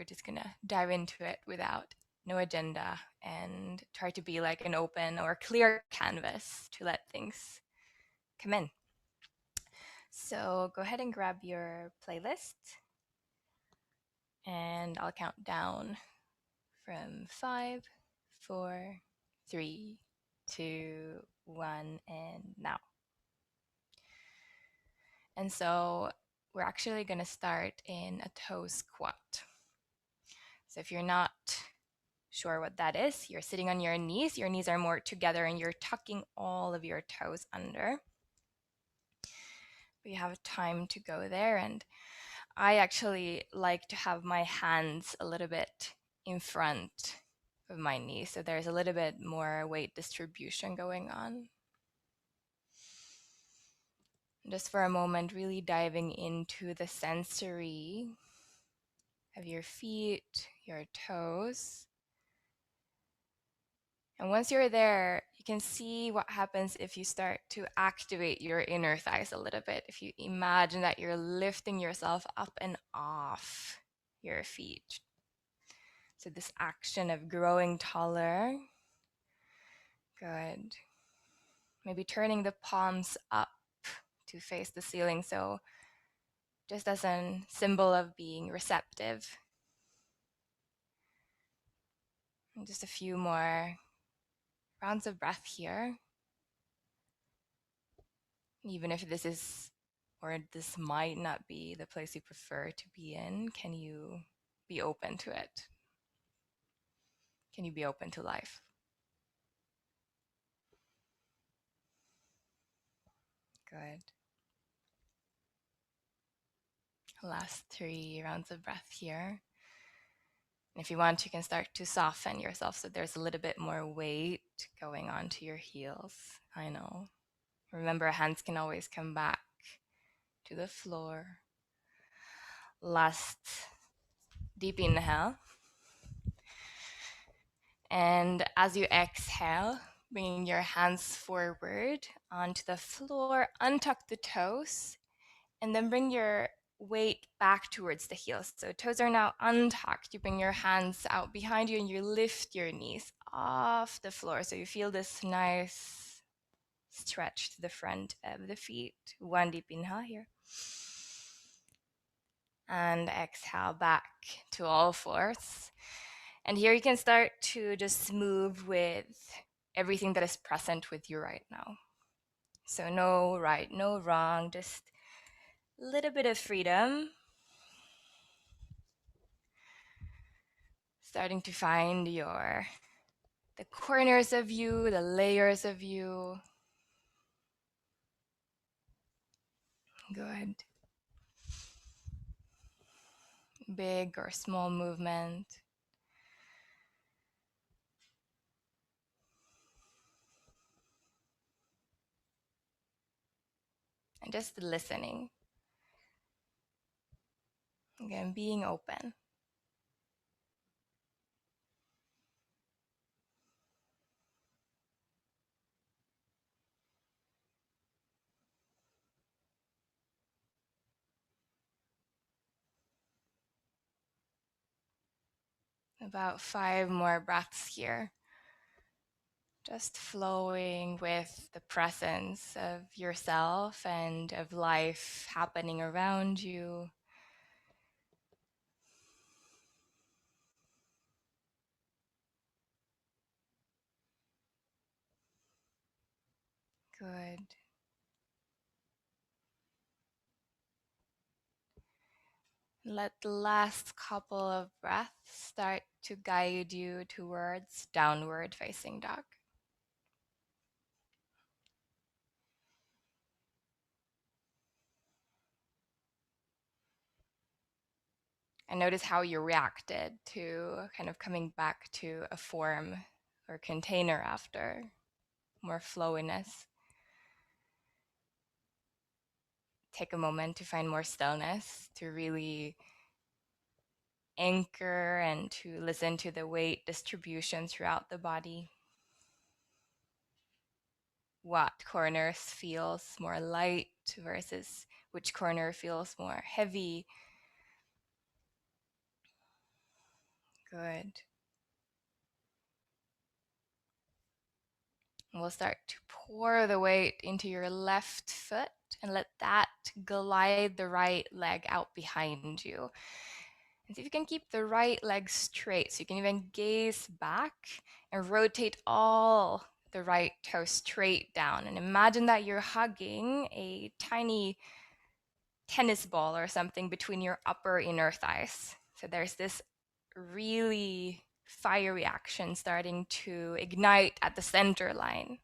we're just gonna dive into it without no agenda and try to be like an open or clear canvas to let things come in. So go ahead and grab your playlist and I'll count down from 5, 4, 3, 2, 1, and now. And so we're actually going to start in a toe squat. So if you're not sure what that is, you're sitting on your knees are more together and you're tucking all of your toes under. We have time to go there, and I actually like to have my hands a little bit in front of my knees, so there's a little bit more weight distribution going on. Just for a moment, really diving into the sensory of your feet, your toes. And once you're there, you can see what happens if you start to activate your inner thighs a little bit. If you imagine that you're lifting yourself up and off your feet. So this action of growing taller. Good. Maybe turning the palms up to face the ceiling. So just as a symbol of being receptive. And just a few more rounds of breath here. Even if this is, or this might not be the place you prefer to be in, can you be open to it? Can you be open to life? Good. Last 3 rounds of breath here. And if you want, you can start to soften yourself so there's a little bit more weight going onto your heels. I know. Remember, hands can always come back to the floor. Last deep inhale. And as you exhale, bringing your hands forward onto the floor, untuck the toes, and then bring your weight back towards the heels. So toes are now untucked. You bring your hands out behind you and you lift your knees off the floor. So you feel this nice stretch to the front of the feet. One deep inhale here. And exhale back to all fours. And here you can start to just move with everything that is present with you right now. So no right, no wrong, just a little bit of freedom. Starting to find the corners of you, the layers of you. Good. Big or small movement. And just listening. Again, being open. About 5 more breaths here. Just flowing with the presence of yourself and of life happening around you. Good. Let the last couple of breaths start to guide you towards downward facing dog. And notice how you reacted to kind of coming back to a form or container after, more flowiness. Take a moment to find more stillness, to really anchor and to listen to the weight distribution throughout the body. What corners feels more light versus which corner feels more heavy. Good. And we'll start to pour the weight into your left foot and let that glide the right leg out behind you. And see if you can keep the right leg straight. So you can even gaze back and rotate all the right toe straight down. And imagine that you're hugging a tiny tennis ball or something between your upper inner thighs. So there's this really fiery action starting to ignite at the center line.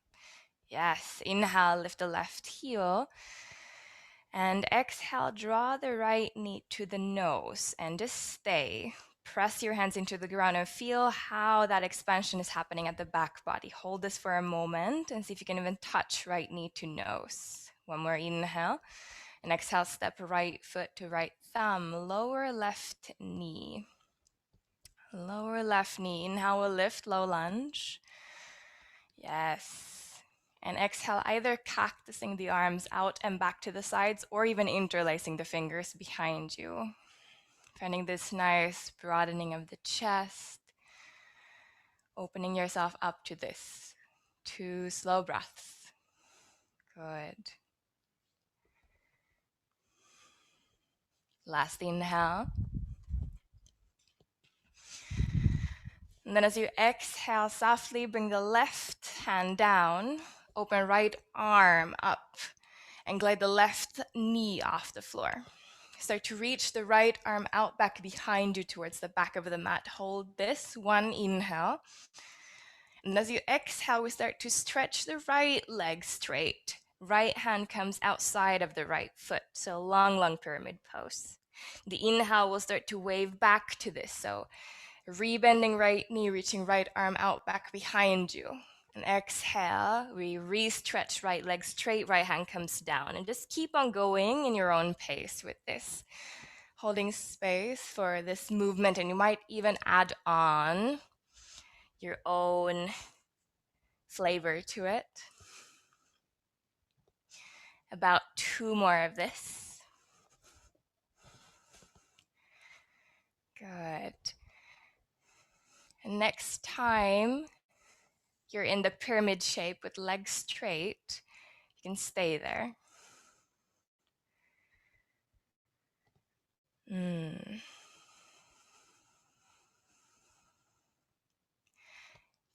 Yes, inhale, lift the left heel. And exhale, draw the right knee to the nose and just stay. Press your hands into the ground and feel how that expansion is happening at the back body. Hold this for a moment and see if you can even touch right knee to nose. One more inhale. And exhale, step right foot to right thumb, lower left knee. Lower left knee. Inhale, we'll lift, low lunge. Yes. And exhale, either cactusing the arms out and back to the sides or even interlacing the fingers behind you. Finding this nice broadening of the chest. Opening yourself up to this. 2 slow breaths. Good. Last inhale. And then as you exhale, softly bring the left hand down, open right arm up, and glide the left knee off the floor. Start to reach the right arm out back behind you towards the back of the mat. Hold this, one inhale. And as you exhale, we start to stretch the right leg straight. Right hand comes outside of the right foot, so long pyramid pose. The inhale will start to wave back to this, so rebending right knee, reaching right arm out back behind you. And exhale, we re-stretch right leg straight, right hand comes down. And just keep on going in your own pace with this. Holding space for this movement, and you might even add on your own flavor to it. About 2 more of this. Good. And next time you're in the pyramid shape with legs straight, you can stay there.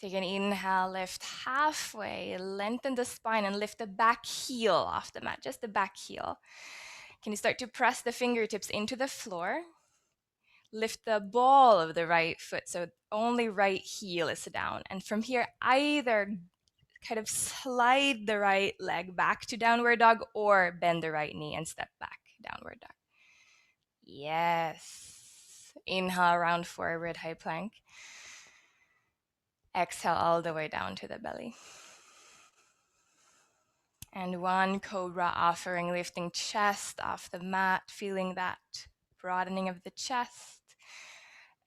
Take an inhale, lift halfway, lengthen the spine and lift the back heel off the mat, just the back heel. Can you start to press the fingertips into the floor? Lift the ball of the right foot, so only right heel is down. And from here, either kind of slide the right leg back to downward dog or bend the right knee and step back, downward dog. Yes. Inhale, round forward, high plank. Exhale all the way down to the belly. And one cobra offering, lifting chest off the mat, feeling that broadening of the chest.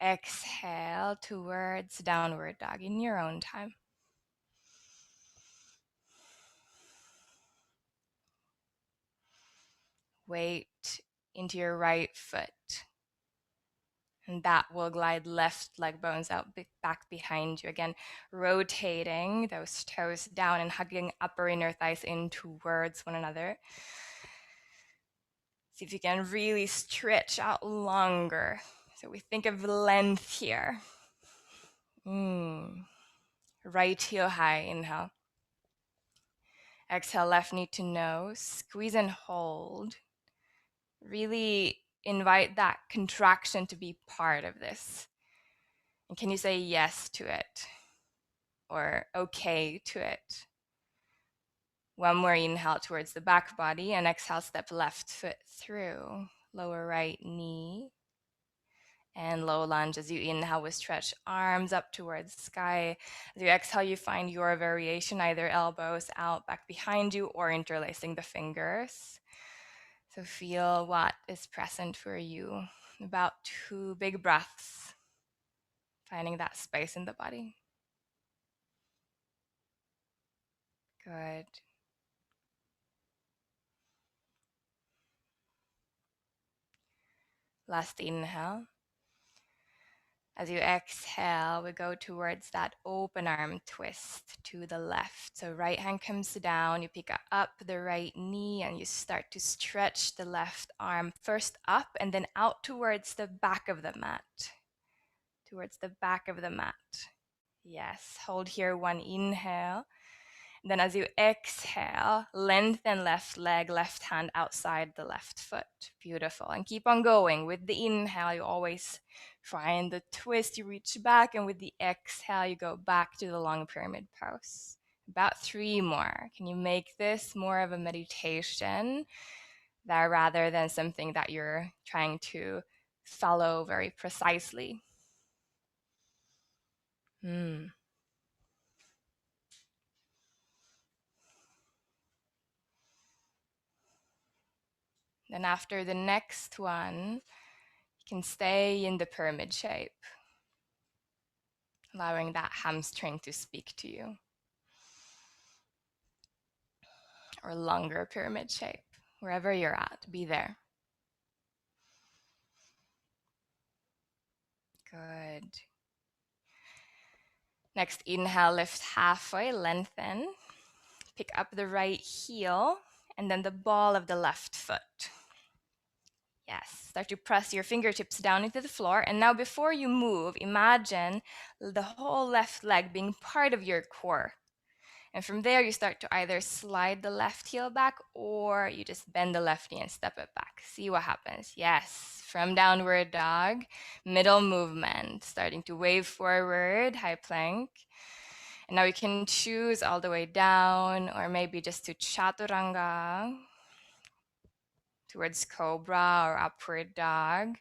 Exhale towards downward dog in your own time. Weight into your right foot. And that will glide left leg bones out back behind you. Again, rotating those toes down and hugging upper inner thighs in towards one another. See if you can really stretch out longer. So we think of length here. Right heel high, inhale. Exhale, left knee to nose. Squeeze and hold. Really invite that contraction to be part of this. And can you say yes to it? Or okay to it? One more inhale towards the back body, and exhale, step left foot through. Lower right knee. And low lunge as you inhale, we stretch arms up towards the sky. As you exhale, you find your variation, either elbows out back behind you or interlacing the fingers. So feel what is present for you. About 2 big breaths, finding that space in the body. Good. Last inhale. As you exhale, we go towards that open arm twist to the left. So right hand comes down, you pick up the right knee and you start to stretch the left arm first up and then out towards the back of the mat. Towards the back of the mat. Yes, hold here one inhale. Then as you exhale, lengthen left leg, left hand outside the left foot. Beautiful. And keep on going. With the inhale, you always find the twist, you reach back, and with the exhale, you go back to the long pyramid pose. About 3 more. Can you make this more of a meditation that rather than something that you're trying to follow very precisely? Hmm. Then after the next one, you can stay in the pyramid shape, allowing that hamstring to speak to you, or longer pyramid shape, wherever you're at, be there. Good. Next, inhale, lift halfway, lengthen. Pick up the right heel and then the ball of the left foot. Yes, start to press your fingertips down into the floor. And now before you move, imagine the whole left leg being part of your core. And from there, you start to either slide the left heel back or you just bend the left knee and step it back. See what happens. Yes, from downward dog, middle movement, starting to wave forward, high plank. And now you can choose all the way down or maybe just to chaturanga towards cobra or upward dog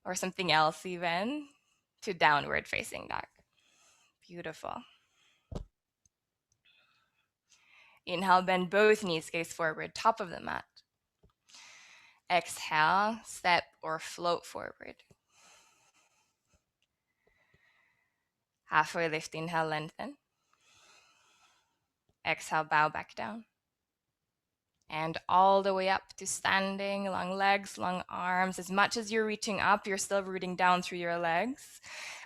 or something else even to downward facing dog. Beautiful. Inhale, bend both knees, gaze forward, top of the mat. Exhale, step or float forward. Halfway lift, inhale, lengthen. Exhale, bow back down. And all the way up to standing, long legs, long arms. As much as you're reaching up, you're still rooting down through your legs.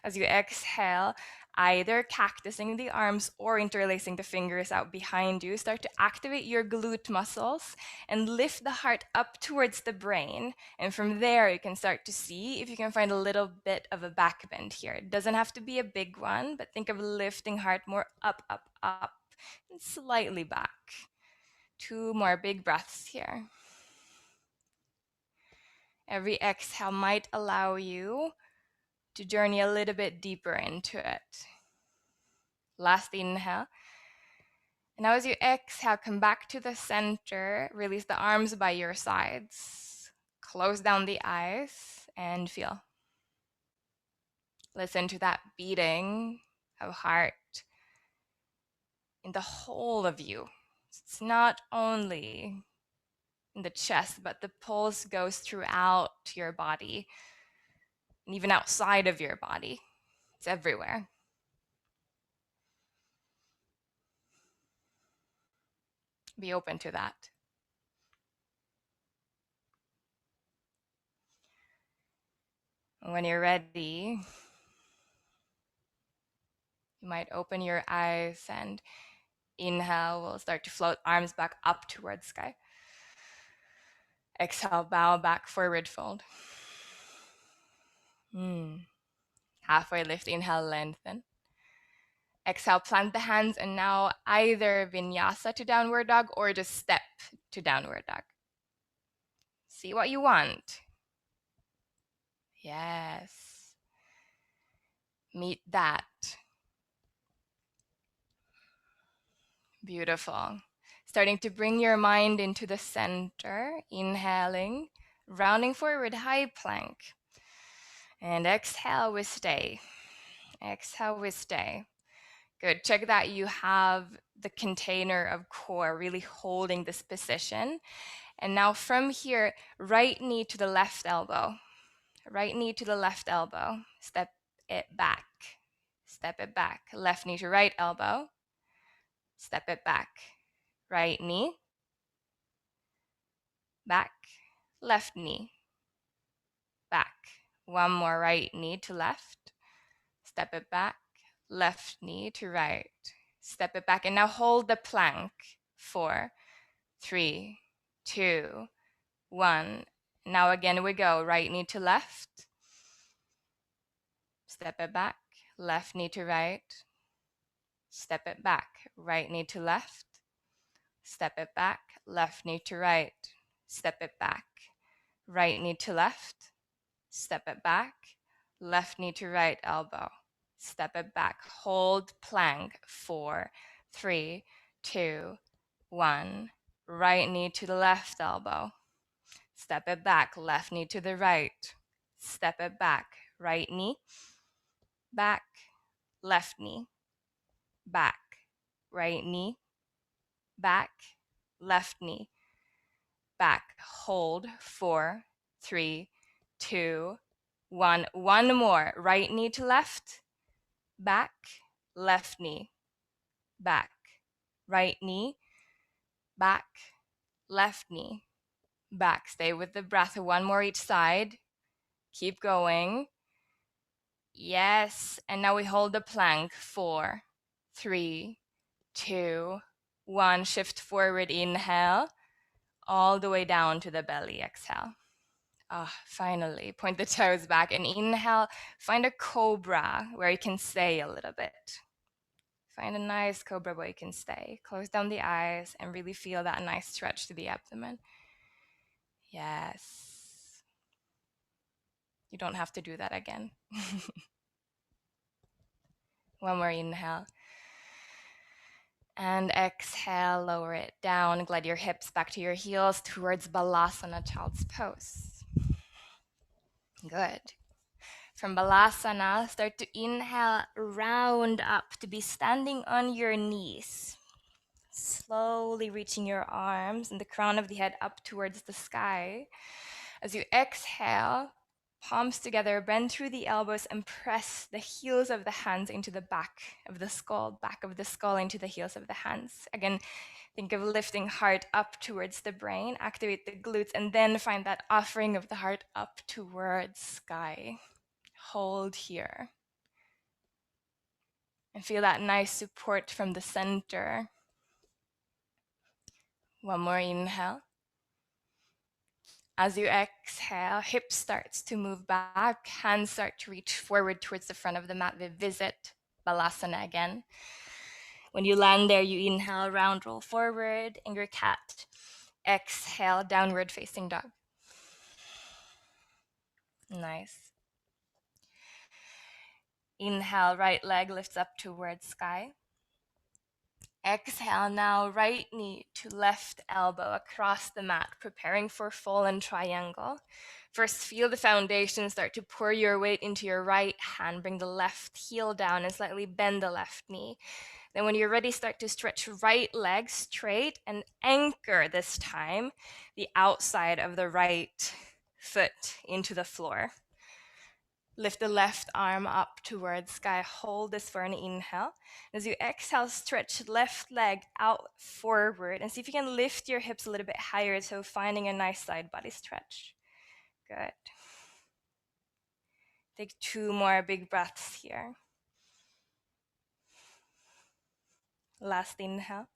As you exhale, either cactusing the arms or interlacing the fingers out behind you, start to activate your glute muscles and lift the heart up towards the brain. And from there, you can start to see if you can find a little bit of a back bend here. It doesn't have to be a big one, but think of lifting heart more up, up, up, and slightly back. 2 more big breaths here. Every exhale might allow you to journey a little bit deeper into it. Last inhale. And now as you exhale, come back to the center. Release the arms by your sides. Close down the eyes and feel. Listen to that beating of heart in the whole of you. It's not only in the chest, but the pulse goes throughout your body and even outside of your body. It's everywhere. Be open to that. When you're ready, you might open your eyes and inhale. We'll start to float arms back up towards sky. Exhale, bow back, forward fold. Halfway lift, inhale, lengthen. Exhale, plant the hands and now either vinyasa to downward dog or just step to downward dog. See what you want. Yes. Meet that. Beautiful. Starting to bring your mind into the center, inhaling, rounding forward, high plank. And exhale, we stay. Exhale, we stay. Good. Check that you have the container of core really holding this position. And now from here, right knee to the left elbow. Right knee to the left elbow. Step it back. Step it back. Left knee to right elbow. Step it back. Right knee. Back. Left knee. Back. One more, right knee to left. Step it back. Left knee to right. Step it back. And now hold the plank. 4, 3, 2, 1. Now again we go. Right knee to left. Step it back. Left knee to right. Step it back. Right knee to left. Step it back. Left knee to right. Step it back. Right knee to left. Step it back. Left knee to right elbow. Step it back. Hold plank. 4, 3, 2, 1. Right knee to the left elbow. Step it back. Left knee to the right. Step it back. Right knee. Back. Left knee. Back. Right knee. Back. Left knee. Back. Hold. 4, 3, 2, 1. One more. Right knee to left. Back. Left knee. Back. Right knee. Back. Left knee. Back. Stay with the breath. One more each side. Keep going. Yes. And now we hold the plank. 4, 3, 2, 1. Shift forward. Inhale. All the way down to the belly. Exhale. Finally, point the toes back and inhale. Find a cobra where you can stay a little bit. Find a nice cobra where you can stay. Close down the eyes and really feel that nice stretch to the abdomen. Yes. You don't have to do that again. One more inhale. And exhale, lower it down. Glide your hips back to your heels towards Balasana, child's pose. Good. From Balasana, start to inhale, round up to be standing on your knees. Slowly reaching your arms and the crown of the head up towards the sky. As you exhale, palms together, bend through the elbows and press the heels of the hands into the back of the skull into the heels of the hands. Again, think of lifting heart up towards the brain, activate the glutes, and then find that offering of the heart up towards sky. Hold here. And feel that nice support from the center. One more inhale. As you exhale, hips starts to move back, hands start to reach forward towards the front of the mat. We visit Balasana again. When you land there, you inhale, round roll forward in your cat. Exhale, downward facing dog. Nice. Inhale, right leg lifts up towards sky. Exhale now, right knee to left elbow across the mat, preparing for fallen triangle. First, feel the foundation start to pour your weight into your right hand. Bring the left heel down and slightly bend the left knee. Then when you're ready, start to stretch right leg straight and anchor this time the outside of the right foot into the floor. Lift the left arm up towards sky. Hold this for an inhale. As you exhale, stretch left leg out forward and see if you can lift your hips a little bit higher, so finding a nice side body stretch. Good. Take 2 more big breaths here. Last inhale.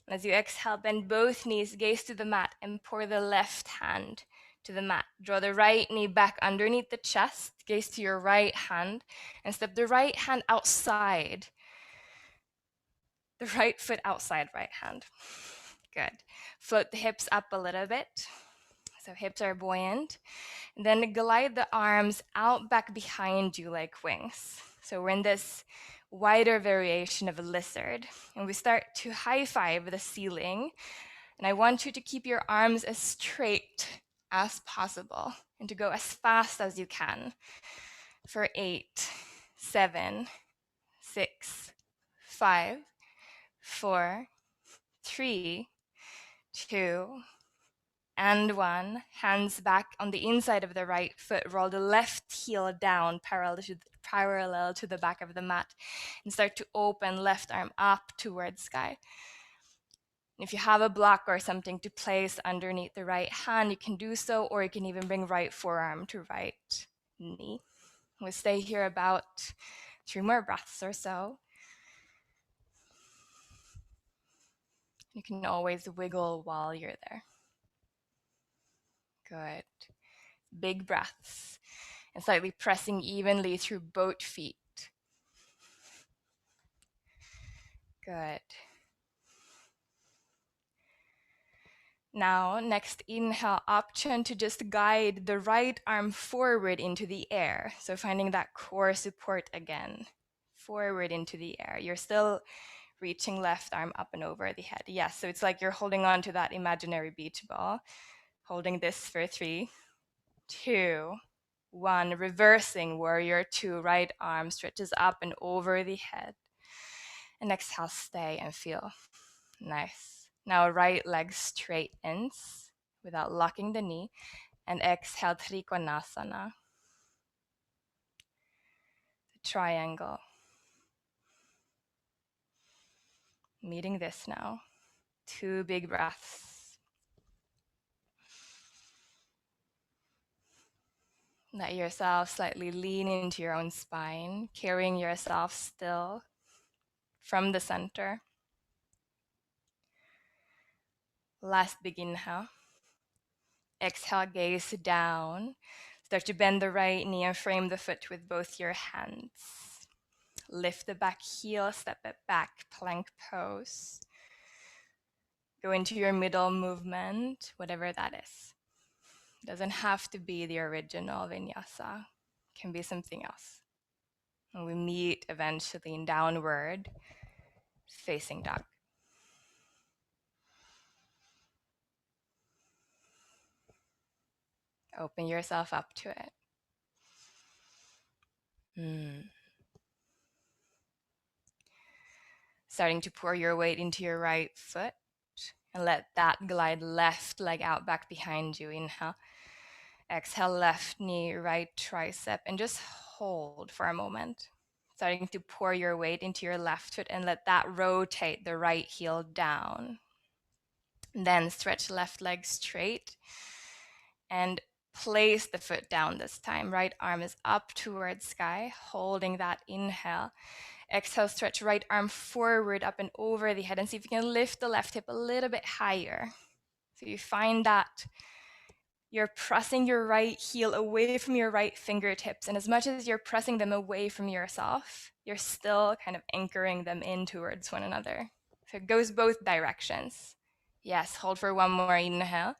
As you exhale, bend both knees, gaze to the mat, and pour the left hand to the mat. Draw the right knee back underneath the chest, gaze to your right hand, and step the right hand outside. The right foot outside right hand. Good. Float the hips up a little bit. So hips are buoyant. And then glide the arms out back behind you like wings. So we're in this wider variation of a lizard. And we start to high five the ceiling. And I want you to keep your arms as straight as possible and to go as fast as you can for 8, 7, 6, 5, 4, 3, 2, and 1. Hands back on the inside of the right foot. Roll the left heel down parallel to the back of the mat and start to open left arm up towards sky. If you have a block or something to place underneath the right hand, you can do so, or you can even bring right forearm to right knee. We'll stay here about 3 more breaths or so. You can always wiggle while you're there. Good. Big breaths. And slightly pressing evenly through both feet. Good. Now, next inhale, option to just guide the right arm forward into the air. So finding that core support again. Forward into the air. You're still reaching left arm up and over the head. Yes, so it's like you're holding on to that imaginary beach ball. Holding this for 3, 2, 1. Reversing warrior 2. Right arm stretches up and over the head. And exhale, stay and feel. Nice. Now right leg straightens without locking the knee. And exhale, Trikonasana. Triangle. Meeting this now. 2 big breaths. Let yourself slightly lean into your own spine, carrying yourself still from the center. Last big inhale. Exhale, gaze down. Start to bend the right knee and frame the foot with both your hands. Lift the back heel, step it back, plank pose. Go into your middle movement, whatever that is. It doesn't have to be the original vinyasa. It can be something else. And we meet eventually in downward facing dog. Open yourself up to it. Starting to pour your weight into your right foot and let that glide left leg out back behind you. Inhale. Exhale, left knee, right tricep, and just hold for a moment. Starting to pour your weight into your left foot and let that rotate the right heel down. Then stretch left leg straight and place the foot down this time. Right arm is up towards sky, holding that inhale. Exhale, stretch right arm forward up and over the head and see if you can lift the left hip a little bit higher. So you find that you're pressing your right heel away from your right fingertips. And as much as you're pressing them away from yourself, you're still kind of anchoring them in towards one another. So it goes both directions. Yes, hold for 1 more inhale.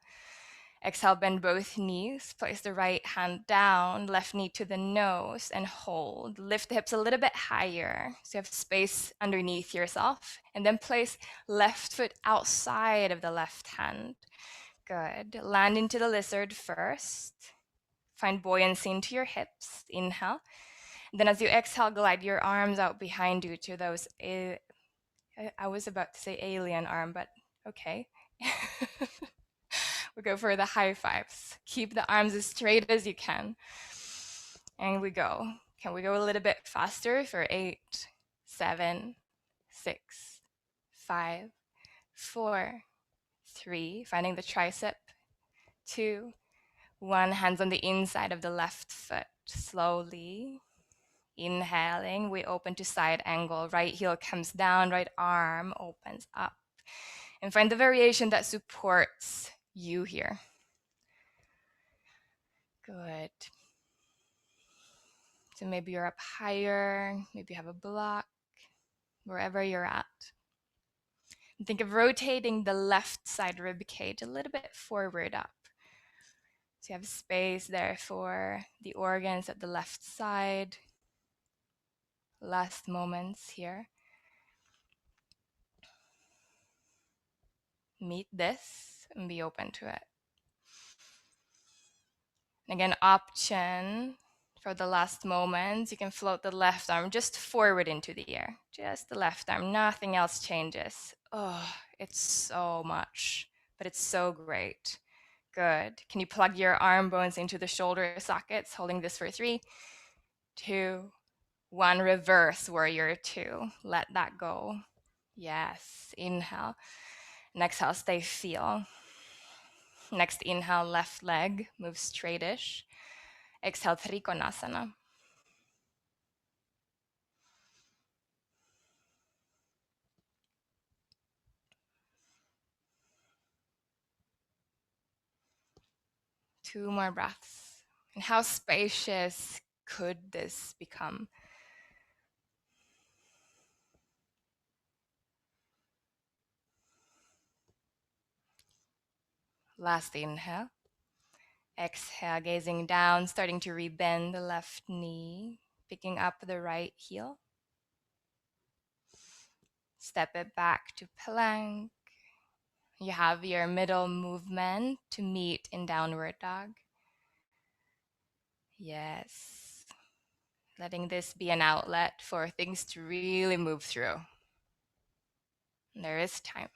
Exhale, bend both knees. Place the right hand down, left knee to the nose, and hold. Lift the hips a little bit higher so you have space underneath yourself. And then place left foot outside of the left hand. Good. Land into the lizard first. Find buoyancy into your hips. Inhale. And then as you exhale, glide your arms out behind you to those, I was about to say alien arm, but okay. We go for the high fives. Keep the arms as straight as you can. And we go. Can we go a little bit faster for 8, 7, 6, 5, 4, 3. Finding the tricep. 2, 1. Hands on the inside of the left foot. Slowly. Inhaling, we open to side angle. Right heel comes down, right arm opens up. And find the variation that supports you here. Good. So maybe you're up higher, maybe you have a block, wherever you're at. And think of rotating the left side rib cage a little bit forward up. So you have space there for the organs at the left side. Last moments here. Meet this and be open to it. Again, option for the last moments, you can float the left arm just forward into the air. Just the left arm, nothing else changes. Oh, it's so much, but it's so great. Good. Can you plug your arm bones into the shoulder sockets, holding this for 3, 2, 1. Reverse warrior 2. Let that go. Yes. Inhale. And exhale, stay feel. Next inhale, left leg, move straightish. Exhale, Trikonasana. Two more breaths. And how spacious could this become? Last inhale. Exhale, gazing down, starting to rebend the left knee, picking up the right heel. Step it back to plank. You have your middle movement to meet in downward dog. Yes. Letting this be an outlet for things to really move through. There is time.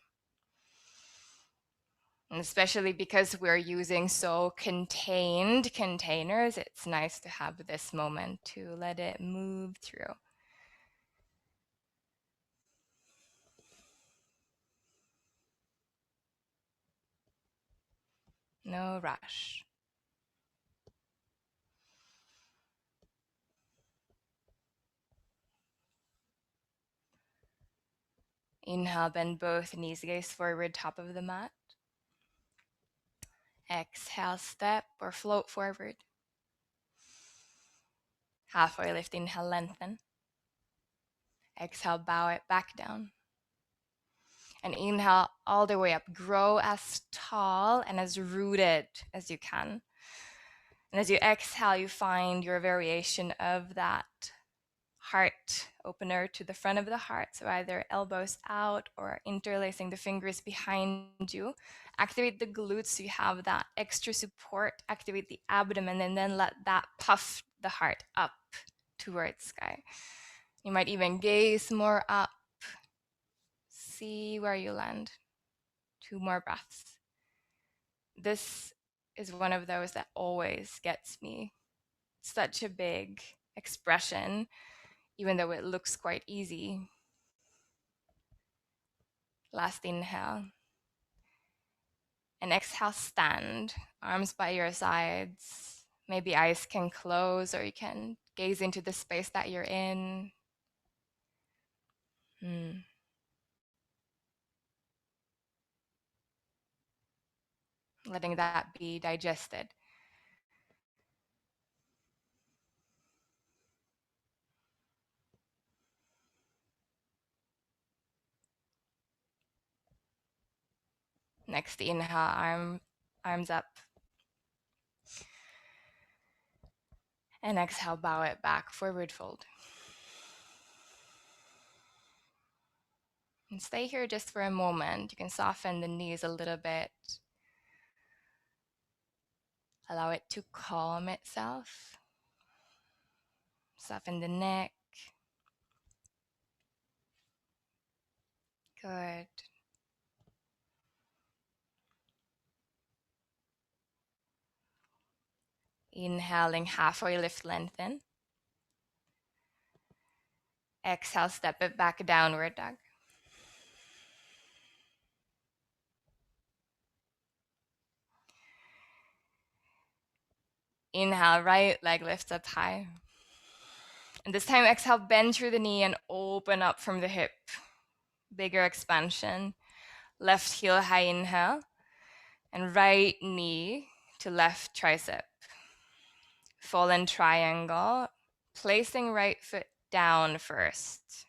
And especially because we're using so contained containers, it's nice to have this moment to let it move through. No rush. Inhale, bend both knees, gaze forward, top of the mat. Exhale, step or float forward. Halfway lift, inhale, lengthen. Exhale, bow it back down. And inhale all the way up. Grow as tall and as rooted as you can. And as you exhale, you find your variation of that heart opener to the front of the heart. So either elbows out or interlacing the fingers behind you. Activate the glutes so you have that extra support. Activate the abdomen and then let that puff the heart up towards sky. You might even gaze more up. See where you land. Two more breaths. This is one of those that always gets me. Such a big expression, even though it looks quite easy. Last inhale. And exhale, stand. Arms by your sides. Maybe eyes can close or you can gaze into the space that you're in. Letting that be digested. Next inhale, arms up. And exhale, bow it back, forward fold. And stay here just for a moment. You can soften the knees a little bit. Allow it to calm itself. Soften the neck. Good. Inhaling, halfway lift, lengthen. Exhale, step it back, downward dog. Inhale, right leg lifts up high. And this time, exhale, bend through the knee and open up from the hip. Bigger expansion. Left heel, high inhale. And right knee to left tricep. Fallen triangle. Placing right foot down first.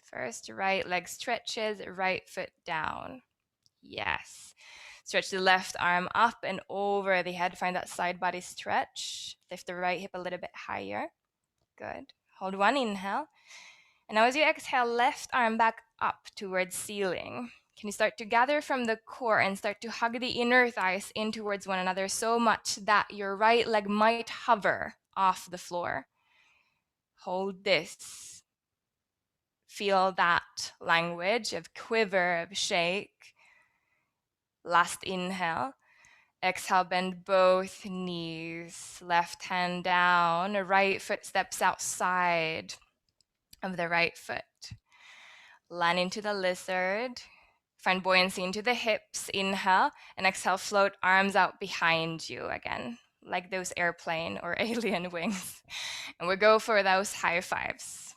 First, right leg stretches, right foot down. Yes. Stretch the left arm up and over the head. Find that side body stretch. Lift the right hip a little bit higher. Good. Hold one inhale. And now as you exhale, left arm back up towards ceiling. Can you start to gather from the core and start to hug the inner thighs in towards one another so much that your right leg might hover off the floor? Hold this. Feel that language of quiver, of shake. Last inhale. Exhale, bend both knees. Left hand down. Right foot steps outside of the right foot. Land into the lizard. Find buoyancy into the hips, inhale, and exhale, float arms out behind you again, like those airplane or alien wings. And we go for those high fives.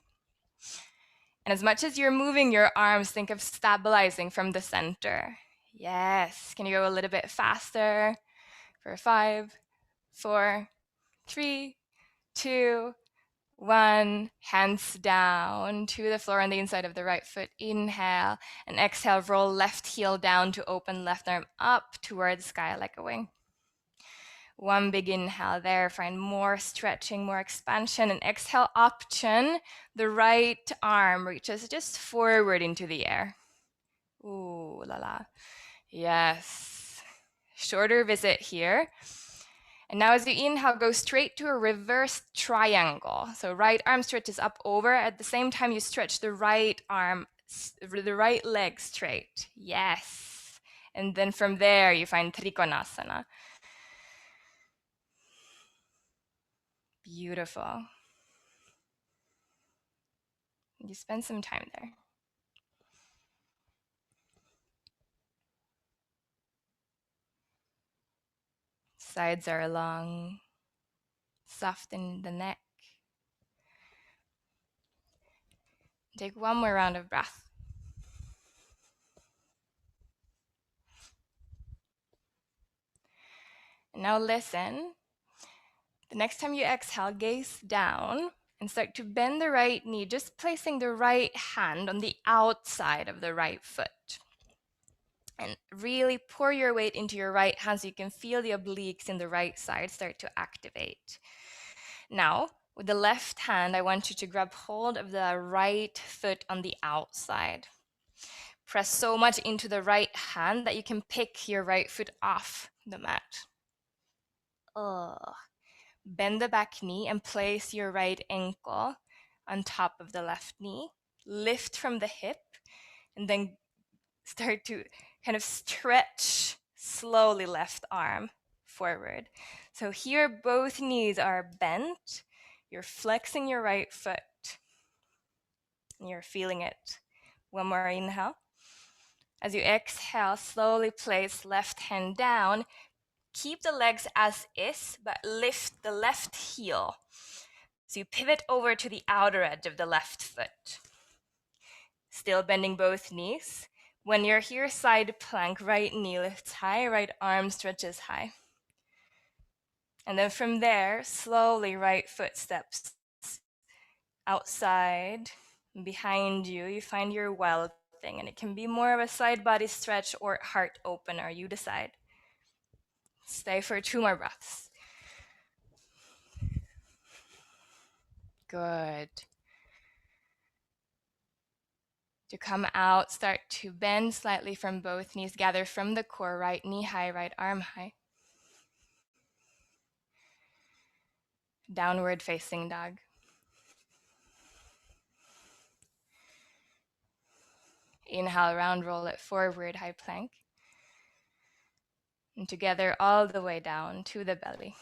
And as much as you're moving your arms, think of stabilizing from the center. Yes, can you go a little bit faster? For 5, 4, 3, 2, 1. Hands down to the floor on the inside of the right foot. Inhale and exhale, roll left heel down to open left arm up towards the sky like a wing. One big inhale there, find more stretching, more expansion, and exhale, upchin. The right arm reaches just forward into the air. Ooh la la. Yes. Shorter visit here. And now as you inhale, go straight to a reverse triangle. So right arm stretches up over. At the same time, you stretch the right arm, the right leg straight. Yes. And then from there, you find Trikonasana. Beautiful. You spend some time there. Sides are long. Soften the neck. Take one more round of breath. And now listen. The next time you exhale, gaze down and start to bend the right knee, just placing the right hand on the outside of the right foot. And really pour your weight into your right hand so you can feel the obliques in the right side start to activate. Now, with the left hand, I want you to grab hold of the right foot on the outside. Press so much into the right hand that you can pick your right foot off the mat. Bend the back knee and place your right ankle on top of the left knee. Lift from the hip and then start to kind of stretch slowly left arm forward. So here both knees are bent. You're flexing your right foot. You're feeling it. One more inhale. As you exhale, slowly place left hand down. Keep the legs as is, but lift the left heel. So you pivot over to the outer edge of the left foot. Still bending both knees. When you're here, side plank, right knee lifts high, right arm stretches high. And then from there, slowly right foot steps outside. Behind you, you find your wild thing, and it can be more of a side body stretch or heart opener, you decide. Stay for 2 more breaths. Good. To come out, start to bend slightly from both knees, gather from the core, right knee high, right arm high. Downward facing dog. Inhale, round roll it forward, high plank. And together all the way down to the belly.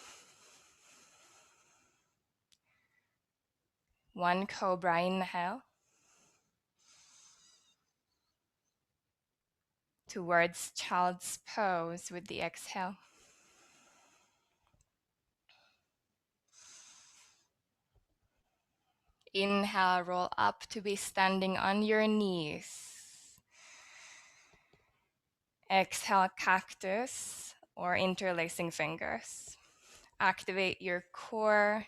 One cobra, inhale. Towards child's pose with the exhale. Inhale, roll up to be standing on your knees. Exhale, cactus or interlacing fingers. Activate your core,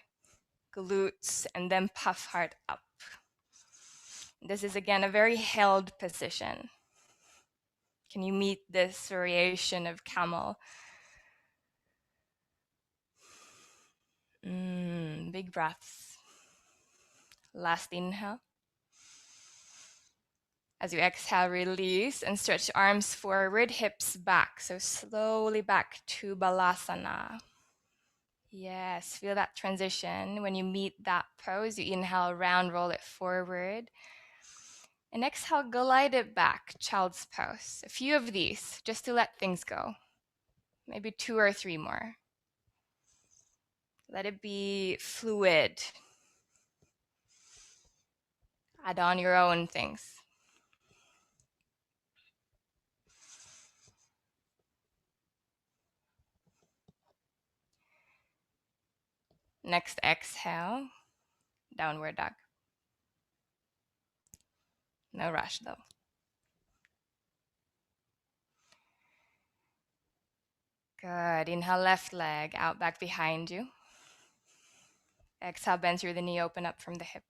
glutes, and then puff heart up. This is again a very held position. Can you meet this variation of camel? Big breaths. Last inhale. As you exhale, release and stretch arms forward, hips back. So slowly back to Balasana. Yes, feel that transition. When you meet that pose, you inhale, round roll it forward. And exhale, glide it back, child's pose. A few of these, just to let things go. Maybe 2 or 3 more. Let it be fluid. Add on your own things. Next exhale, downward dog. No rush though. Good. Inhale, left leg out back behind you. Exhale, bend through the knee, open up from the hip.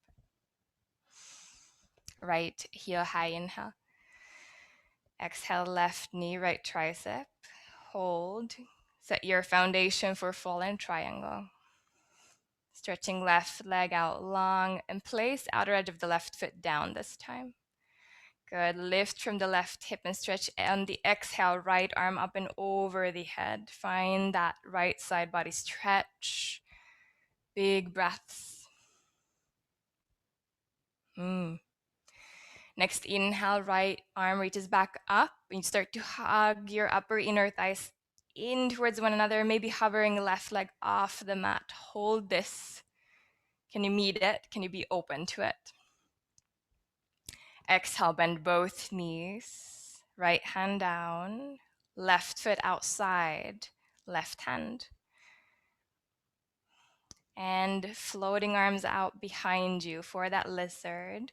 Right heel high, inhale. Exhale, left knee, right tricep. Hold. Set your foundation for fallen triangle. Stretching left leg out long and place outer edge of the left foot down this time. Good. Lift from the left hip and stretch on the exhale, right arm up and over the head. Find that right side body stretch. Big breaths. Next inhale, right arm reaches back up. And you start to hug your upper inner thighs in towards one another, maybe hovering left leg off the mat. Hold this. Can you meet it? Can you be open to it? Exhale, bend both knees. Right hand down. Left foot outside. Left hand. And floating arms out behind you for that lizard.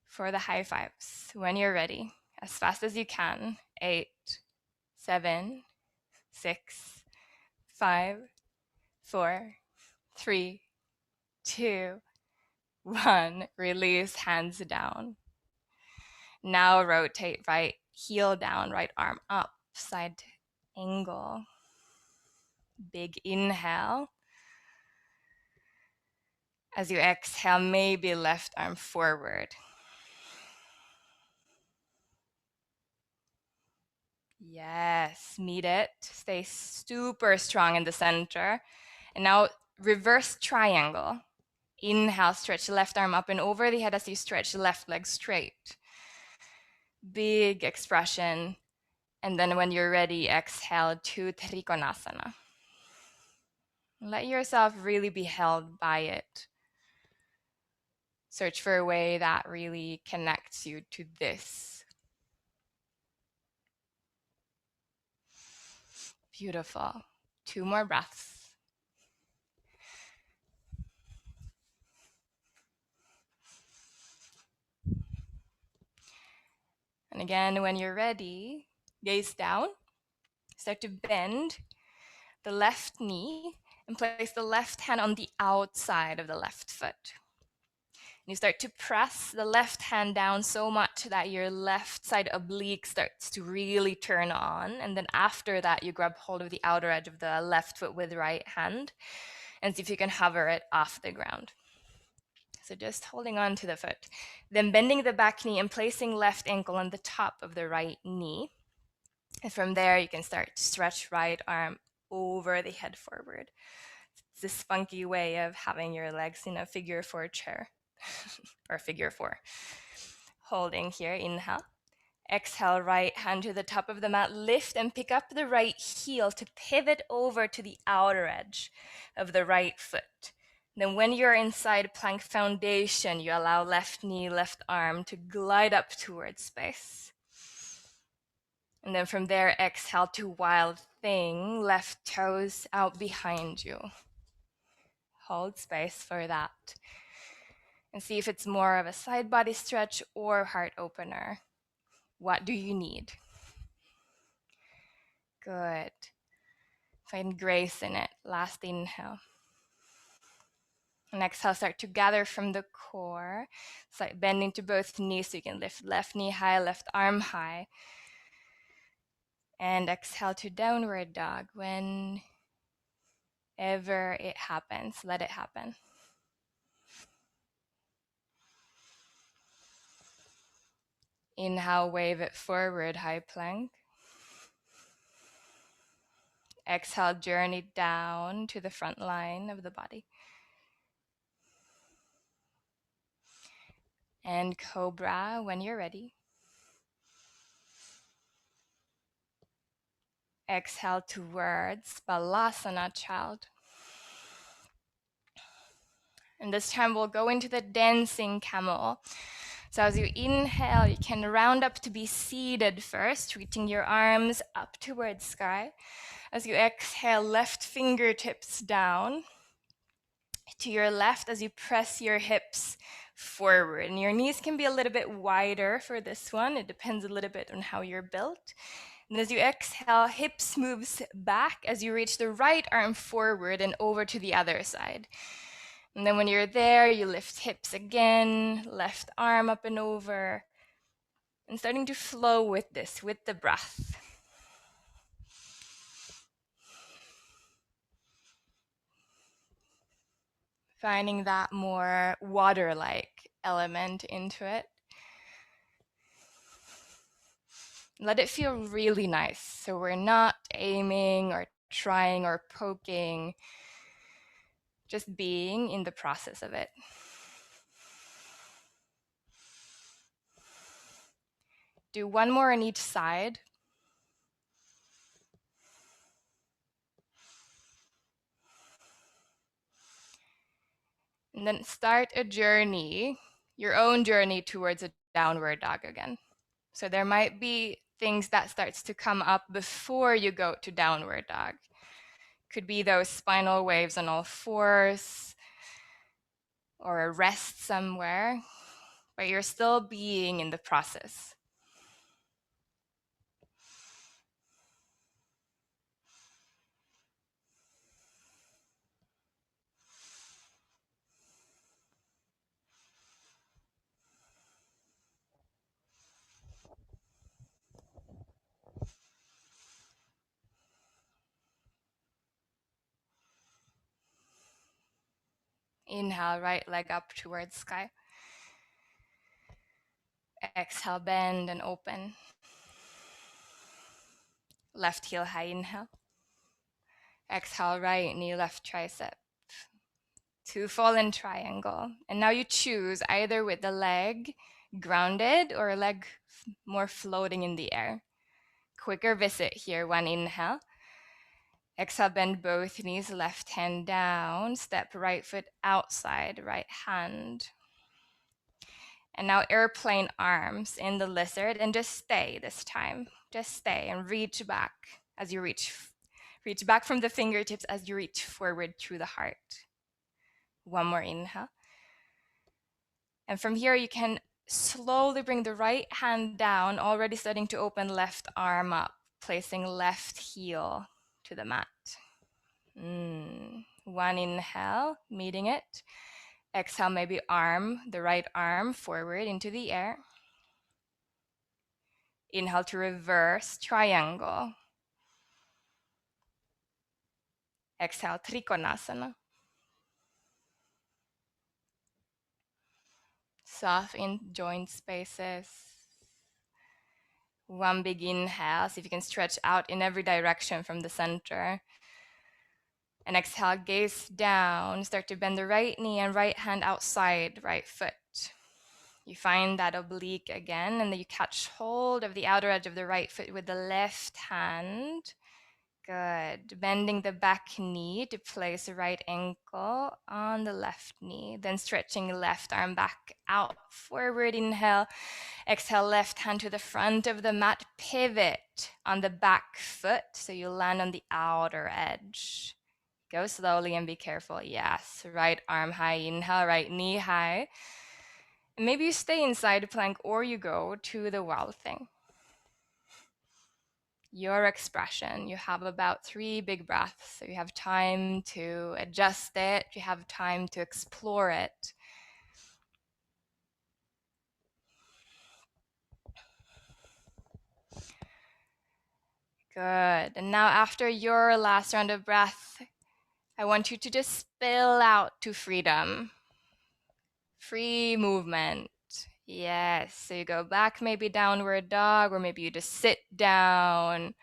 For the high fives. When you're ready, as fast as you can. 8, 7, 6, 5, 4, 3, 2, 1. Release, hands down. Now rotate right heel down, right arm up, side angle. Big inhale. As you exhale, maybe left arm forward. Yes, meet it. Stay super strong in the center. And now reverse triangle. Inhale, stretch left arm up and over the head as you stretch left leg straight. Big expression. And then when you're ready, exhale to Trikonasana. Let yourself really be held by it. Search for a way that really connects you to this. Beautiful. 2 more breaths. And again, when you're ready, gaze down. Start to bend the left knee and place the left hand on the outside of the left foot. You start to press the left hand down so much that your left side oblique starts to really turn on. And then after that, you grab hold of the outer edge of the left foot with the right hand and see if you can hover it off the ground. So just holding on to the foot. Then bending the back knee and placing left ankle on the top of the right knee. And from there, you can start to stretch right arm over the head forward. It's this funky way of having your legs in a figure 4 chair or figure 4. Holding here, inhale. Exhale, right hand to the top of the mat. Lift and pick up the right heel to pivot over to the outer edge of the right foot. Then when you're inside plank foundation, you allow left knee, left arm to glide up towards space. And then from there, exhale to wild thing, left toes out behind you. Hold space for that. And see if it's more of a side body stretch or heart opener. What do you need? Good. Find grace in it. Last inhale. And exhale, start to gather from the core. It's like bending to both knees so you can lift left knee high, left arm high. And exhale to downward dog. Whenever it happens, let it happen. Inhale, wave it forward, high plank. Exhale, journey down to the front line of the body. And cobra when you're ready. Exhale towards Balasana, child. And this time we'll go into the dancing camel. So as you inhale, you can round up to be seated first, reaching your arms up towards sky. As you exhale, left fingertips down. to your left as you press your hips forward. And your knees can be a little bit wider for this one. It depends a little bit on how you're built. And as you exhale, hips moves back as you reach the right arm forward and over to the other side. And then when you're there, you lift hips again, left arm up and over, and starting to flow with this, with the breath. Finding that more water-like element into it. Let it feel really nice. So we're not aiming or trying or poking, just being in the process of it. Do one more on each side. And then start a journey, your own journey towards a downward dog again. So there might be things that starts to come up before you go to downward dog. Could be those spinal waves on all fours or a rest somewhere, but you're still being in the process. Inhale, right leg up towards sky. Exhale, bend and open. Left heel high, inhale. Exhale, right knee, left tricep. To fallen triangle. And now you choose either with the leg grounded or a leg more floating in the air. Quicker visit here, one inhale. Exhale, bend both knees, left hand down, step right foot outside, right hand. And now airplane arms in the lizard and just stay this time. Just stay and reach back as you reach back from the fingertips as you reach forward through the heart. One more inhale. And from here, you can slowly bring the right hand down, already starting to open left arm up, placing left heel to the mat. One inhale, meeting it. Exhale, maybe the right arm forward into the air. Inhale to reverse triangle. Exhale, Trikonasana. Soft in joint spaces. One big inhale, see if you can stretch out in every direction from the center. And exhale, gaze down, start to bend the right knee and right hand outside right foot. You find that oblique again, and then you catch hold of the outer edge of the right foot with the left hand. Good. Bending the back knee to place the right ankle on the left knee. Then stretching left arm back out, forward, inhale. Exhale, left hand to the front of the mat. Pivot on the back foot so you land on the outer edge. Go slowly and be careful. Yes, right arm high, inhale, right knee high. And maybe you stay inside plank or you go to the wild thing. Your expression. You have about 3 big breaths, so you have time to adjust it, you have time to explore it. Good. And now after your last round of breath, I want you to just spill out to freedom. Free movement. Yes. So you go back, maybe downward dog, or maybe you just sit down.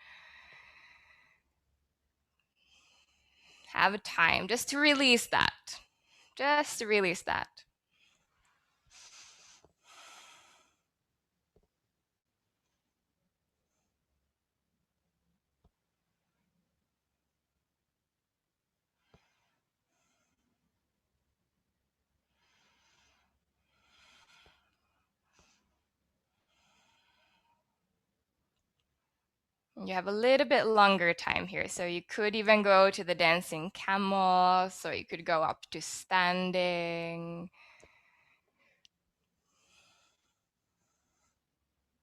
Have a time just to release that. Just to release that. You have a little bit longer time here, so you could even go to the dancing camel, so you could go up to standing.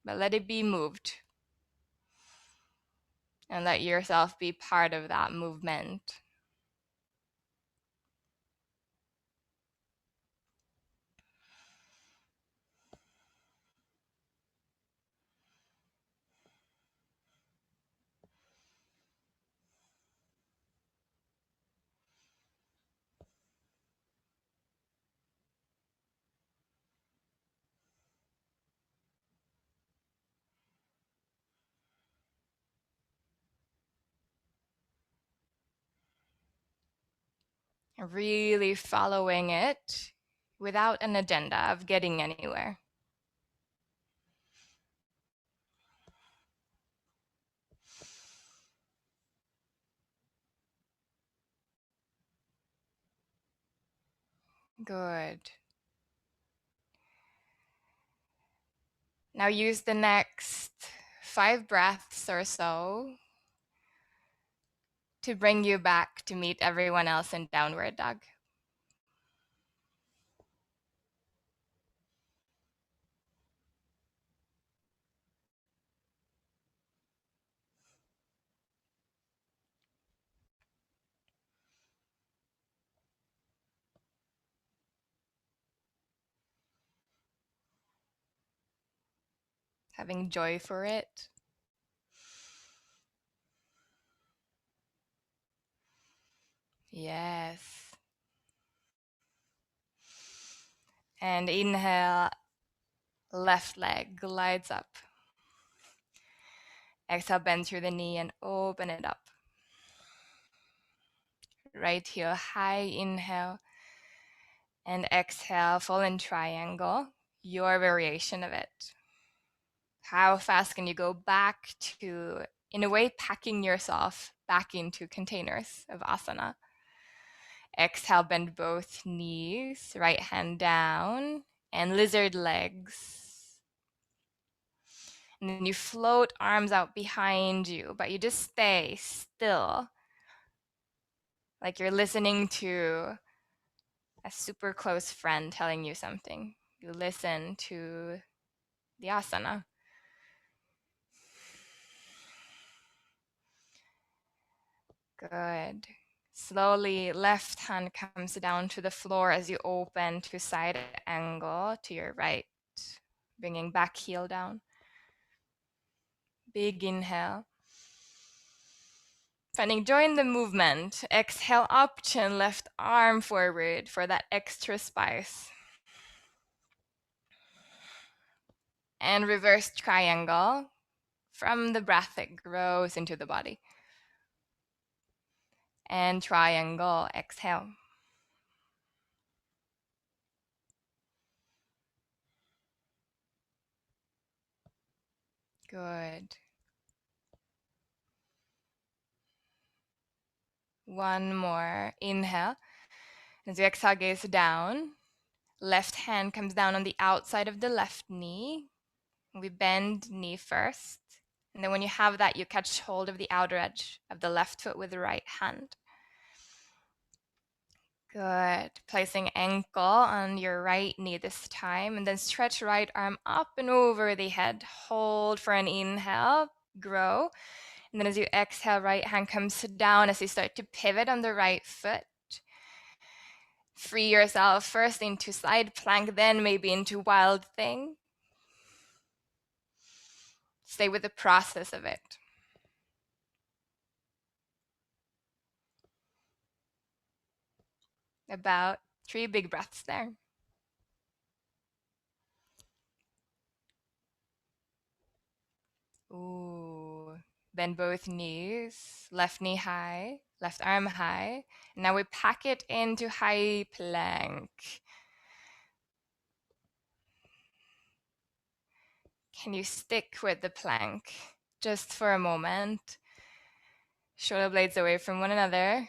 But let it be moved and let yourself be part of that movement. Really following it without an agenda of getting anywhere. Good. Now use the next 5 breaths or so to bring you back to meet everyone else in downward dog. Having joy for it. Yes. And inhale, left leg glides up. Exhale, bend through the knee and open it up. Right heel high, inhale. And exhale, full in triangle, your variation of it. How fast can you go back to, in a way, packing yourself back into containers of asana? Exhale, bend both knees, right hand down, and lizard legs. And then you float arms out behind you, but you just stay still, like you're listening to a super close friend telling you something. You listen to the asana. Good. Slowly, left hand comes down to the floor as you open to side angle to your right, bringing back heel down. Big inhale. Finding joy in the movement. Exhale up, chin, left arm forward for that extra spice. And reverse triangle from the breath that grows into the body. And triangle, exhale. Good. One more. Inhale. As you exhale, gaze down. Left hand comes down on the outside of the left knee. We bend knee first. And then when you have that, you catch hold of the outer edge of the left foot with the right hand. Good. Placing ankle on your right knee this time. And then stretch right arm up and over the head. Hold for an inhale. Grow. And then as you exhale, right hand comes down as you start to pivot on the right foot. Free yourself first into side plank, then maybe into wild thing. Stay with the process of it. About 3 big breaths there. Ooh. Bend both knees, left knee high, left arm high. Now we pack it into high plank. Can you stick with the plank just for a moment? Shoulder blades away from one another.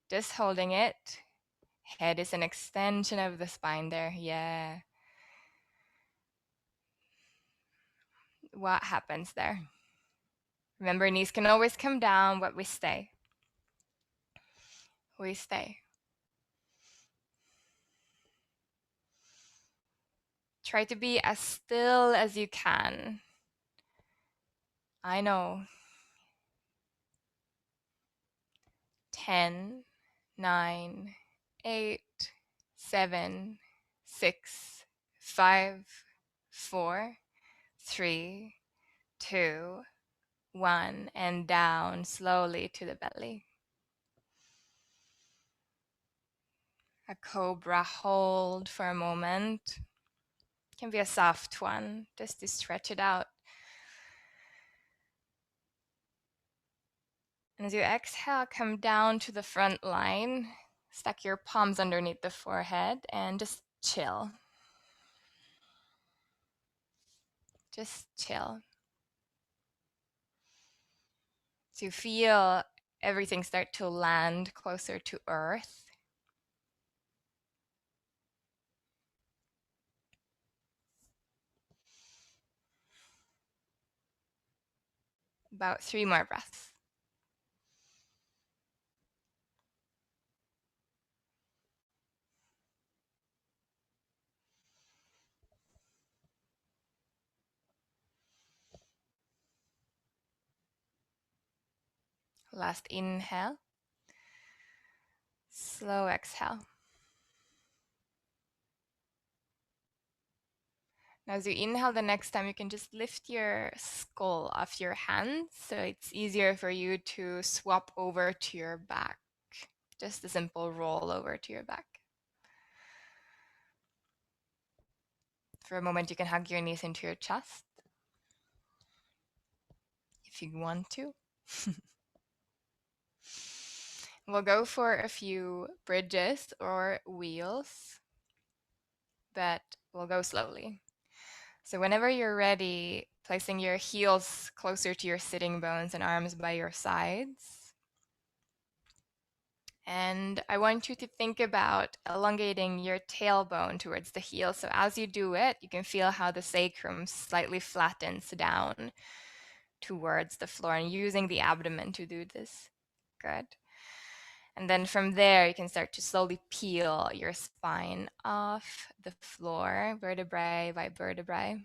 Just holding it. Head is an extension of the spine there. Yeah. What happens there? Remember, knees can always come down, but we stay. We stay. Try to be as still as you can. I know. 10, 9, 8, 7, 6, 5, 4, 3, 2, 1, and down slowly to the belly. A cobra hold for a moment. Can be a soft one, just to stretch it out. And as you exhale, come down to the front line. Stack your palms underneath the forehead and just chill. Just chill. To feel everything start to land closer to earth. About 3 more breaths. Last inhale. Slow exhale. Now, as you inhale, the next time you can just lift your skull off your hands so it's easier for you to swap over to your back. Just a simple roll over to your back. For a moment, you can hug your knees into your chest if you want to. We'll go for a few bridges or wheels, but we'll go slowly. So whenever you're ready, placing your heels closer to your sitting bones and arms by your sides. And I want you to think about elongating your tailbone towards the heel. So as you do it, you can feel how the sacrum slightly flattens down towards the floor and using the abdomen to do this. Good. And then from there, you can start to slowly peel your spine off the floor, vertebrae by vertebrae.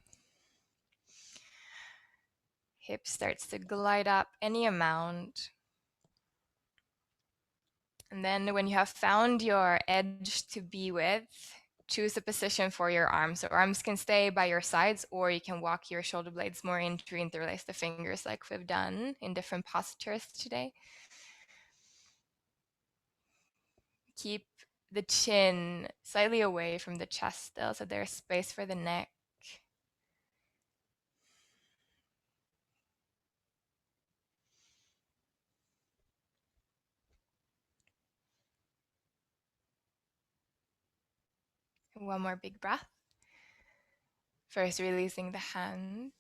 Hip starts to glide up any amount. And then when you have found your edge to be with, choose a position for your arms. So arms can stay by your sides, or you can walk your shoulder blades more into interlace the fingers like we've done in different postures today. Keep the chin slightly away from the chest still, so there's space for the neck. One more big breath. First, releasing the hands,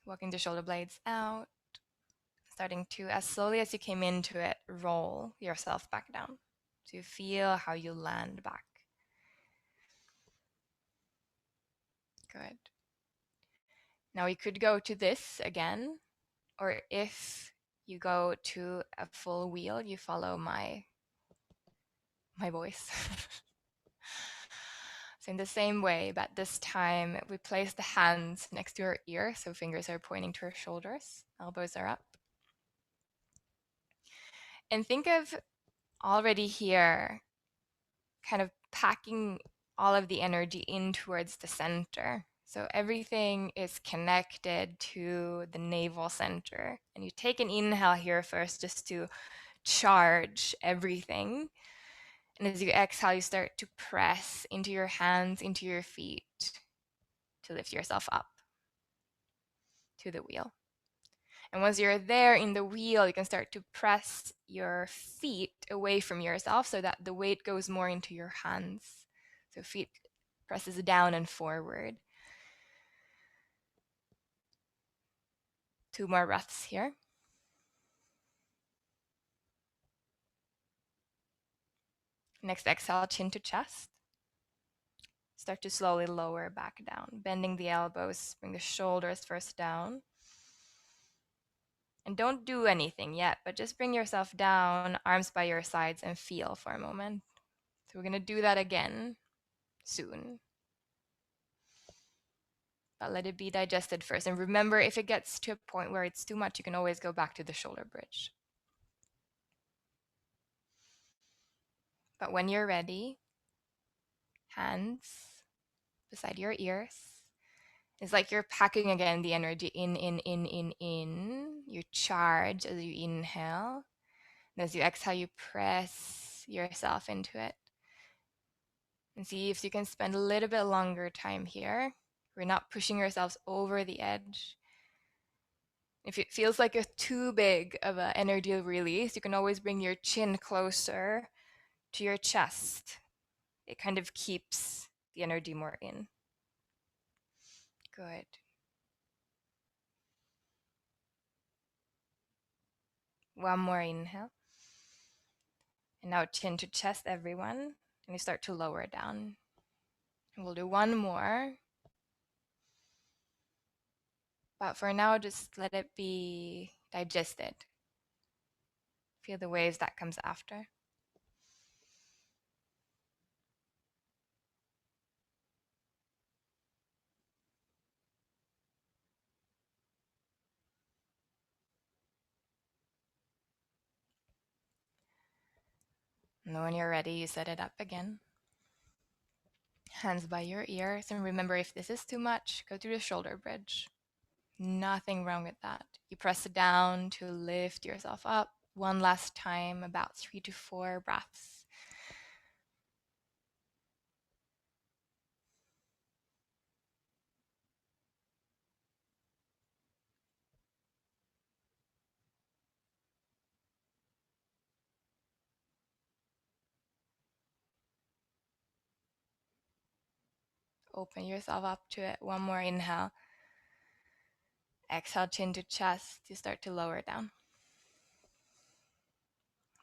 walking the shoulder blades out, starting to, as slowly as you came into it, roll yourself back down. So you feel how you land back. Good. Now you could go to this again, or if you go to a full wheel, you follow my voice. So in the same way, but this time we place the hands next to our ear, so fingers are pointing to our shoulders, elbows are up. And think of already here, kind of packing all of the energy in towards the center. So everything is connected to the navel center. And you take an inhale here first just to charge everything. And as you exhale, you start to press into your hands, into your feet to lift yourself up to the wheel. And once you're there in the wheel, you can start to press your feet away from yourself so that the weight goes more into your hands. So feet presses down and forward. 2 more breaths here. Next exhale, chin to chest. Start to slowly lower back down, bending the elbows, bring the shoulders first down. And don't do anything yet, but just bring yourself down, arms by your sides, and feel for a moment. So we're going to do that again soon. But let it be digested first. And remember, if it gets to a point where it's too much, you can always go back to the shoulder bridge. But when you're ready, hands beside your ears. It's like you're packing again the energy in. You charge as you inhale. And as you exhale, you press yourself into it. And see if you can spend a little bit longer time here. We're not pushing yourselves over the edge. If it feels like a too big of an energy release, you can always bring your chin closer to your chest. It kind of keeps the energy more in. Good. One more inhale. And now chin to chest, everyone. And you start to lower down. And we'll do one more. But for now, just let it be digested. Feel the waves that comes after. And then when you're ready, you set it up again. Hands by your ears. And remember, if this is too much, go to the shoulder bridge. Nothing wrong with that. You press it down to lift yourself up. One last time, about 3 to 4 breaths. Open yourself up to it. One more inhale. Exhale, chin to chest. You start to lower down.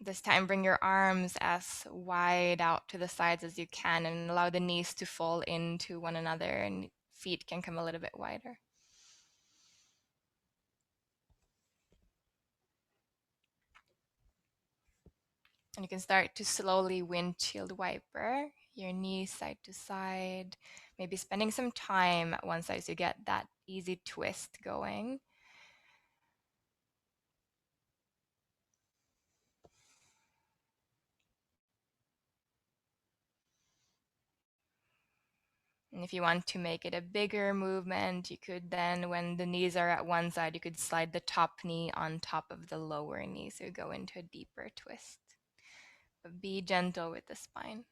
This time, bring your arms as wide out to the sides as you can and allow the knees to fall into one another and feet can come a little bit wider. And you can start to slowly windshield wiper your knees side to side, maybe spending some time at one side so you get that easy twist going. And if you want to make it a bigger movement, you could then, when the knees are at one side, you could slide the top knee on top of the lower knee. So you go into a deeper twist. But be gentle with the spine.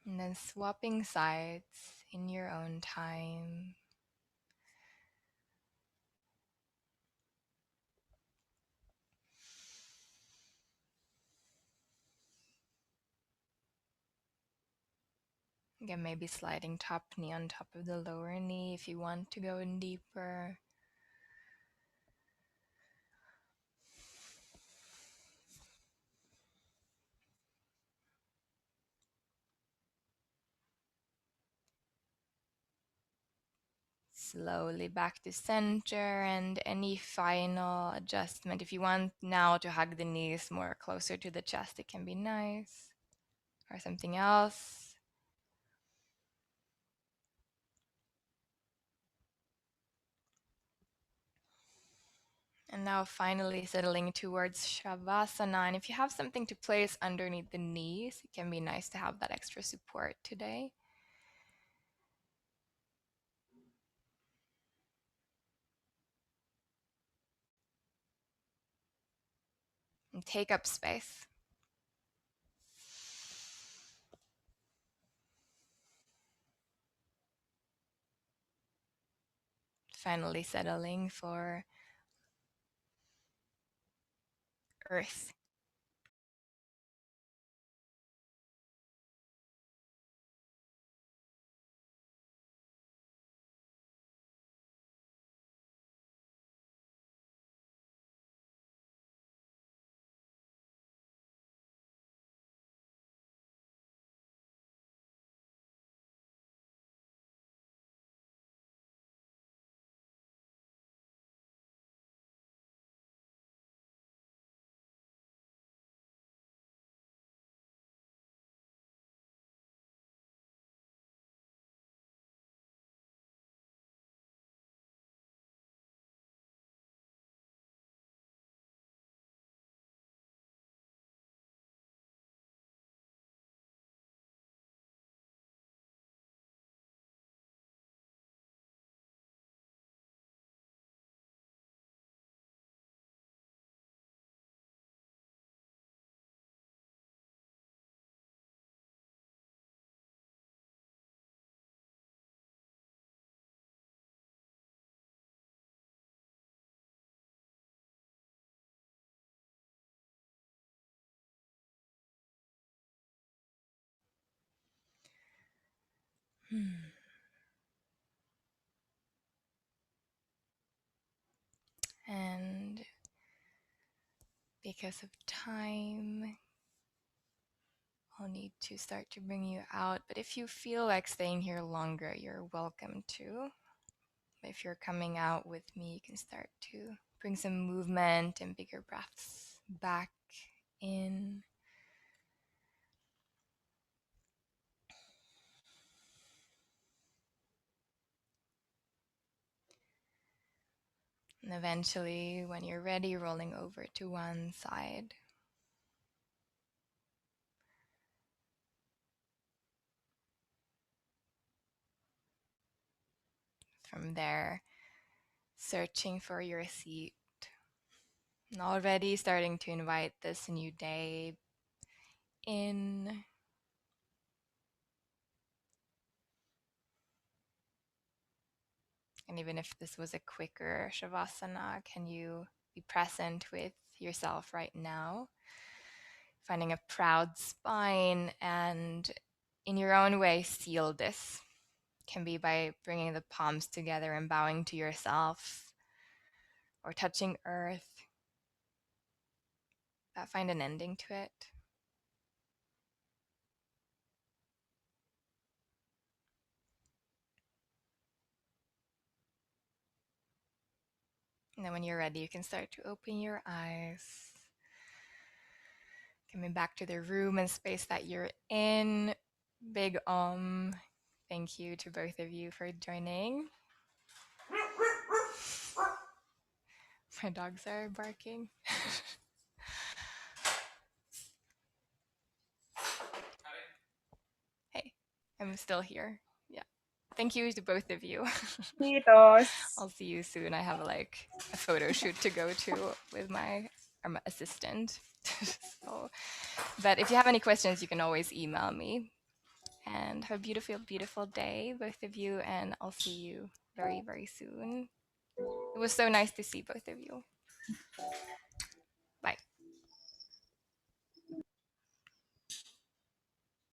And then swapping sides in your own time. Again, maybe sliding top knee on top of the lower knee if you want to go in deeper. Slowly back to center, and any final adjustment. If you want now to hug the knees more closer to the chest, it can be nice. Or something else. And now finally settling towards Shavasana. And if you have something to place underneath the knees, it can be nice to have that extra support today. And take up space. Finally settling for earth. And because of time, I'll need to start to bring you out. But if you feel like staying here longer, you're welcome to. If you're coming out with me, you can start to bring some movement and bigger breaths back in. And eventually, when you're ready, rolling over to one side. From there, searching for your seat. And already starting to invite this new day in. And even if this was a quicker Shavasana, can you be present with yourself right now? Finding a proud spine and in your own way, seal this. Can be by bringing the palms together and bowing to yourself or touching earth. Find an ending to it. And then when you're ready, you can start to open your eyes. Coming back to the room and space that you're in. Big thank you to both of you for joining. My dogs are barking. Hey, I'm still here. Yeah. Thank you to both of you. Cheetos. I'll see you soon. I have like a photo shoot to go to with my assistant. So, but if you have any questions, you can always email me. And have a beautiful, beautiful day, both of you. And I'll see you very, very soon. It was so nice to see both of you.